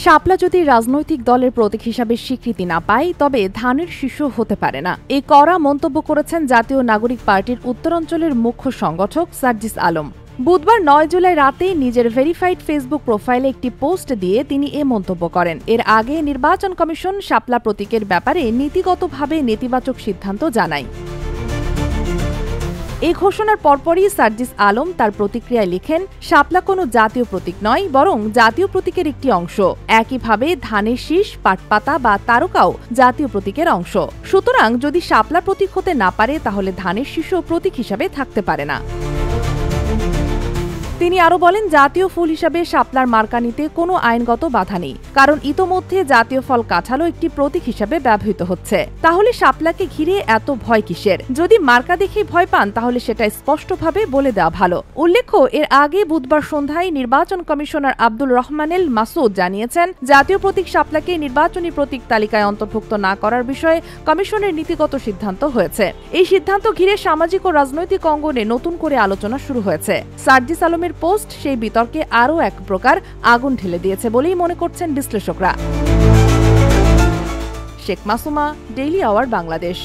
শাপলা যদি রাজনৈতিক দলের প্রতীক হিসাবে স্বীকৃতি না পায় তবে ধানের শীর্ষ হতে পারে না, এই কড়া মন্তব্য করেছেন জাতীয় নাগরিক পার্টির উত্তরাঞ্চলের মুখ্য সংগঠক সার্জিস আলম। বুধবার ৯ জুলাই রাতে নিজের ভেরিফাইড ফেসবুক প্রোফাইলে একটি পোস্ট দিয়ে তিনি এ মন্তব্য করেন। এর আগে নির্বাচন কমিশন শাপলা প্রতীকের ব্যাপারে নীতিগতভাবে নেতিবাচক সিদ্ধান্ত জানায়। এই ঘোষণার পরপরই সার্জিস আলম তার প্রতিক্রিয়ায় লিখেন, শাপলা কোনো জাতীয় প্রতীক নয়, বরং জাতীয় প্রতীকের একটি অংশ। একইভাবে ধানের শীষ, পাটপাতা বা তারকাও জাতীয় প্রতীকের অংশ। সুতরাং যদি শাপলা প্রতীক হতে না পারে তাহলে ধানের শীষ প্রতীক হিসাবে থাকতে পারে না। তিনি আরও বলেন, জাতীয় ফুল হিসাবে শাপলার মার্কা নিতে কোনো আইনগত বাধা নেই, কারণ ইতোমধ্যে জাতীয় ফল কাঁঠালও একটি প্রতীক হিসাবে ব্যবহৃত হচ্ছে। তাহলে শাপলাকে ঘিরে এত ভয় কিসের? যদি মার্কা দেখেই ভয় পান তাহলে সেটা স্পষ্টভাবে বলে দেওয়া ভালো। উল্লেখ্য, এর আগে বুধবার সন্ধ্যায় নির্বাচন কমিশনার আব্দুল রহমানেল মাসুদ জানিয়েছেন, জাতীয় প্রতীক শাপলাকে নির্বাচনী প্রতীক তালিকায় অন্তর্ভুক্ত না করার বিষয়ে কমিশনের নীতিগত সিদ্ধান্ত হয়েছে। এই সিদ্ধান্ত ঘিরে সামাজিক ও রাজনৈতিক অঙ্গনে নতুন করে আলোচনা শুরু হয়েছে। সার্জিস আলমের পোস্ট সেই বিতর্কে আরও এক প্রকার আগুন ঢেলে দিয়েছে বলেই মনে করছেন বিশ্লেষকরা। Sheikh Masuma, Daily Hour, Bangladesh.